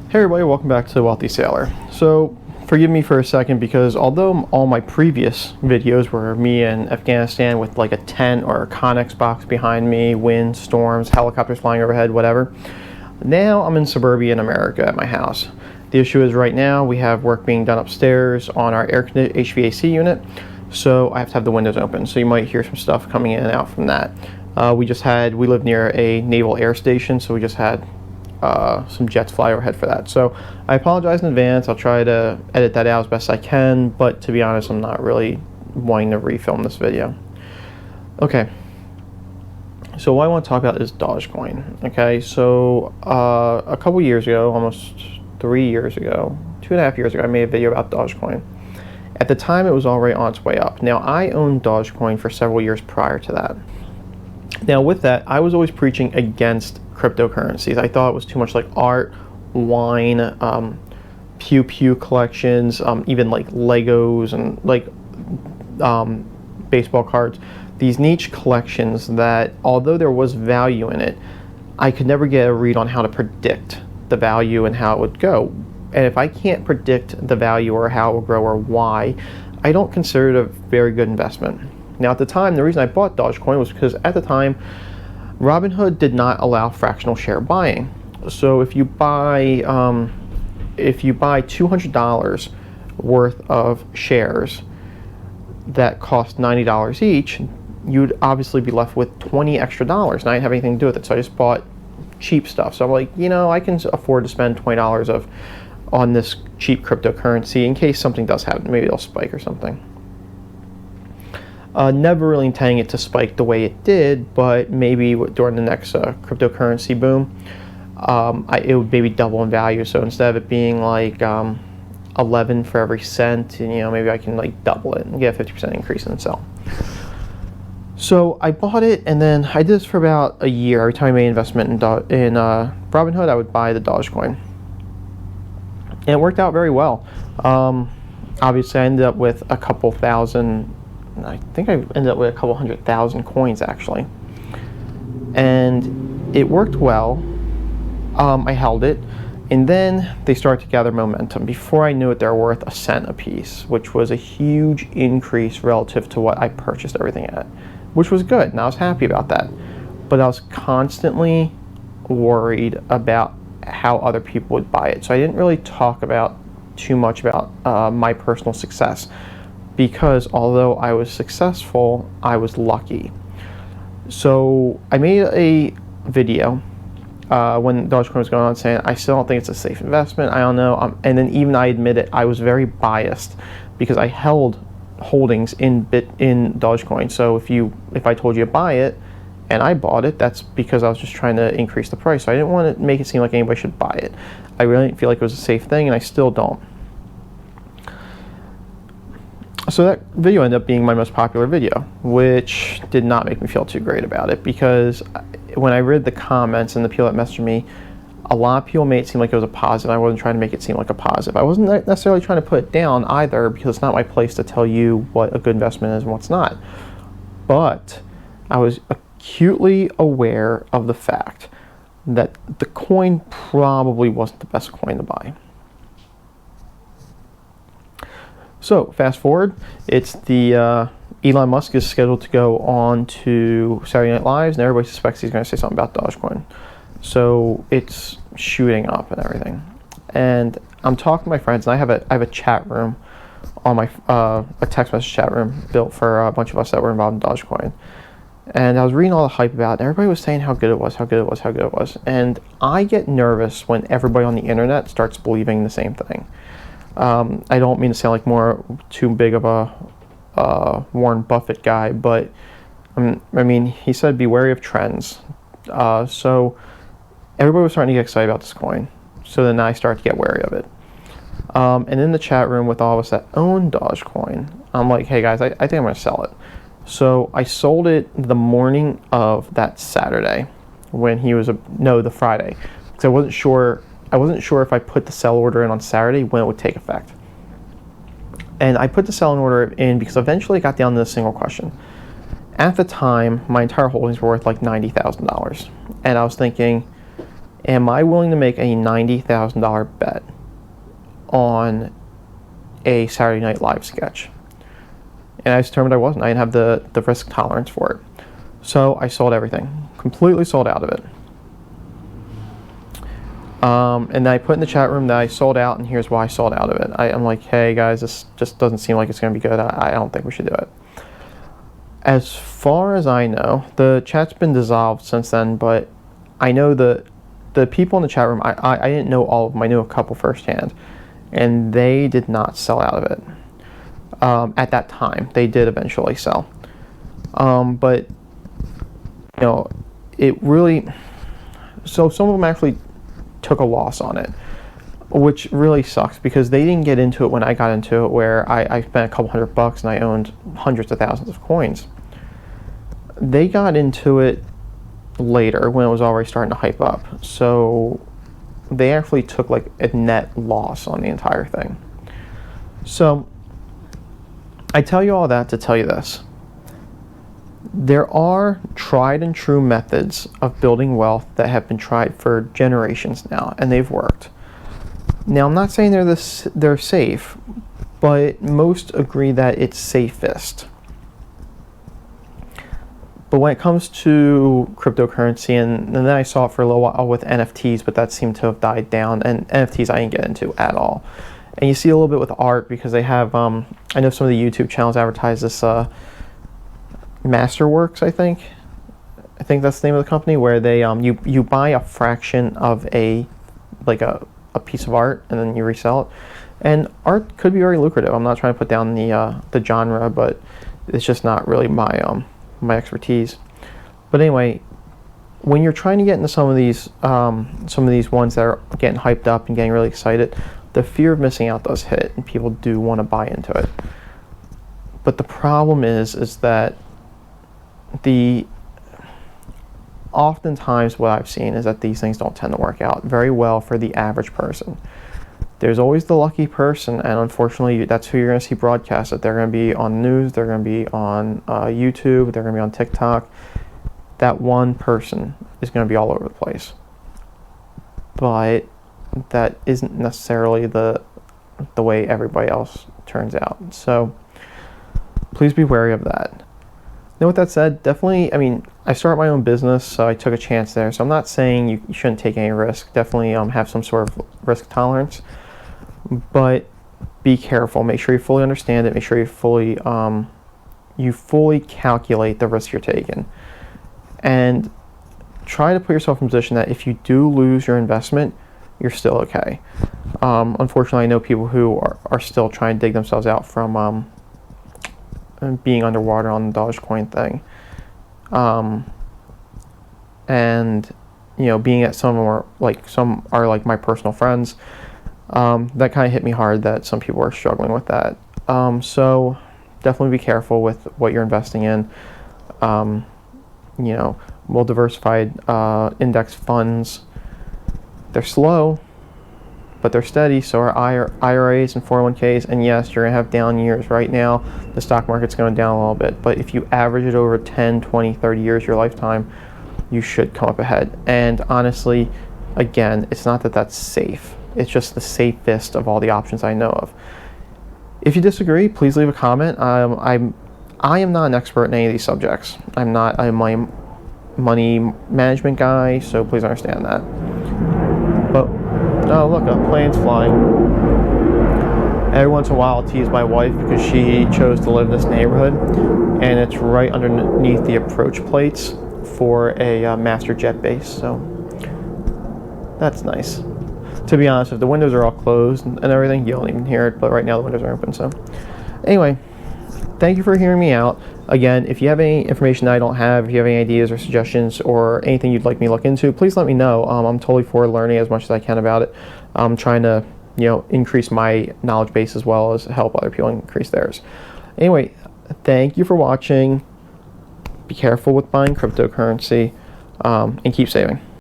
Hey everybody, welcome back to The Wealthy Sailor. So, forgive me for a second because although all my previous videos were me in Afghanistan with like a tent or a Connex box behind me, wind, storms, helicopters flying overhead, whatever, now I'm in suburban America at my house. The issue is right now we have work being done upstairs on our HVAC unit, so I have to have the windows open. So you might hear some stuff coming in and out from that. We live near a naval air station, so we just had some jets fly overhead for that. So I apologize in advance. I'll try to edit that out as best I can, but to be honest, I'm not really wanting to refilm this video. Okay. So what I want to talk about is Dogecoin. Okay, so a couple years ago, almost 3 years ago, 2.5 years ago, I made a video about Dogecoin. At the time, it was already on its way up. Now, I owned Dogecoin for several years prior to that. Now, with that, I was always preaching against cryptocurrencies. I thought it was too much like art, wine, pew-pew collections, even like Legos and like baseball cards. These niche collections that, although there was value in it, I could never get a read on how to predict the value and how it would go. And if I can't predict the value or how it will grow or why, I don't consider it a very good investment. Now, at the time, the reason I bought Dogecoin was because at the time, Robinhood did not allow fractional share buying. So if you buy $200 worth of shares that cost $90 each, you'd obviously be left with $20 extra, and I didn't have anything to do with it. So I just bought cheap stuff. So I'm like, I can afford to spend $20 on this cheap cryptocurrency in case something does happen. Maybe it'll spike or something. Never really intending it to spike the way it did, but maybe during the next cryptocurrency boom, it would maybe double in value. So instead of it being like 11 for every cent, maybe I can like double it and get a 50% increase in sell. So I bought it, and then I did this for about a year. Every time I made an investment in Robinhood, I would buy the Dogecoin, and it worked out very well. Obviously, I ended up with a couple thousand. I think I ended up with a couple 100,000 coins actually, and it worked well. I held it, and then they started to gather momentum. Before I knew it, they were worth a cent a piece, which was a huge increase relative to what I purchased everything at, which was good, and I was happy about that. But I was constantly worried about how other people would buy it, so I didn't really talk too much about my personal success. Because although I was successful, I was lucky. So I made a video when Dogecoin was going on saying, I still don't think it's a safe investment. I don't know. And then even I admit it, I was very biased because I held holdings in Dogecoin. So if I told you to buy it and I bought it, that's because I was just trying to increase the price. So I didn't want to make it seem like anybody should buy it. I really didn't feel like it was a safe thing, and I still don't. So that video ended up being my most popular video, which did not make me feel too great about it, because when I read the comments and the people that messaged me, a lot of people made it seem like it was a positive. I wasn't trying to make it seem like a positive. I wasn't necessarily trying to put it down either, because it's not my place to tell you what a good investment is and what's not. But I was acutely aware of the fact that the coin probably wasn't the best coin to buy. So fast forward, it's the Elon Musk is scheduled to go on to Saturday Night Live, and everybody suspects he's going to say something about Dogecoin. So it's shooting up and everything. And I'm talking to my friends, and I have a chat room on my a text message chat room built for a bunch of us that were involved in Dogecoin. And I was reading all the hype about it, and everybody was saying how good it was, how good it was, how good it was. And I get nervous when everybody on the internet starts believing the same thing. I don't mean to sound like too big of a Warren Buffett guy, but I mean, he said be wary of trends. So everybody was starting to get excited about this coin. So then I started to get wary of it. And in the chat room with all of us that own Dogecoin, I'm like, hey guys, I think I'm going to sell it. So I sold it the morning of that Saturday when the Friday, because I wasn't sure if I put the sell order in on Saturday when it would take effect. And I put the selling order in because eventually it got down to a single question. At the time, my entire holdings were worth like $90,000. And I was thinking, Am I willing to make a $90,000 bet on a Saturday Night Live sketch? And I determined I wasn't. I didn't have the risk tolerance for it. So I sold everything. Completely sold out of it. And then I put in the chat room that I sold out, and here's why I sold out of it. I'm like, hey guys, this just doesn't seem like it's going to be good. I don't think we should do it. As far as I know, the chat's been dissolved since then, but I know the people in the chat room, I didn't know all of them. I knew a couple firsthand, and they did not sell out of it. At that time, they did eventually sell. But, you know, it really, so some of them actually took a loss on it, which really sucks because they didn't get into it when I got into it, where I spent a couple $100 and I owned hundreds of thousands of coins. They got into it later when it was already starting to hype up, so they actually took like a net loss on the entire thing. So I tell you all that to tell you this: there are tried and true methods of building wealth that have been tried for generations now, and they've worked. Now, I'm not saying they're safe, but most agree that it's safest. But when it comes to cryptocurrency, and then I saw it for a little while with NFTs, but that seemed to have died down, and NFTs I didn't get into at all. And you see a little bit with art because they have, I know some of the YouTube channels advertise this Masterworks, I think that's the name of the company, where they you buy a fraction of a piece of art and then you resell it. And art could be very lucrative. I'm not trying to put down the genre, but it's just not really my expertise. But anyway, when you're trying to get into some of these ones that are getting hyped up and getting really excited, the fear of missing out does hit, and people do want to buy into it. But the problem is that oftentimes what I've seen is that these things don't tend to work out very well for the average person. There's always the lucky person, and unfortunately that's who you're going to see broadcasted. They're going to be on the news, they're going to be on YouTube, they're going to be on TikTok. That one person is going to be all over the place. But that isn't necessarily the way everybody else turns out. So please be wary of that. Now, with that said, definitely, I mean, I started my own business, so I took a chance there. So I'm not saying you shouldn't take any risk. Definitely have some sort of risk tolerance. But be careful. Make sure you fully understand it. Make sure you fully calculate the risk you're taking. And try to put yourself in a position that if you do lose your investment, you're still okay. Unfortunately, I know people who are still trying to dig themselves out from being underwater on the Dogecoin thing. And, you know, being that some are like my personal friends, that kind of hit me hard that some people are struggling with that. So definitely be careful with what you're investing in. You know, well-diversified index funds, they're slow, but they're steady. So are IRAs and 401ks. And yes, you're going to have down years. Right now, the stock market's going down a little bit. But if you average it over 10, 20, 30 years, your lifetime, you should come up ahead. And honestly, again, it's not that that's safe. It's just the safest of all the options I know of. If you disagree, please leave a comment. I am not an expert in any of these subjects. I'm my money management guy, so please understand that. But, oh look, a plane's flying. Every once in a while I'll tease my wife because she chose to live in this neighborhood, and it's right underneath the approach plates for a master jet base, so that's nice. To be honest, if the windows are all closed and everything, you don't even hear it, but right now the windows are open. So anyway, thank you for hearing me out. Again, if you have any information that I don't have, if you have any ideas or suggestions or anything you'd like me to look into, please let me know. I'm totally for learning as much as I can about it. I'm trying to, you know, increase my knowledge base as well as help other people increase theirs. Anyway, thank you for watching. Be careful with buying cryptocurrency, and keep saving.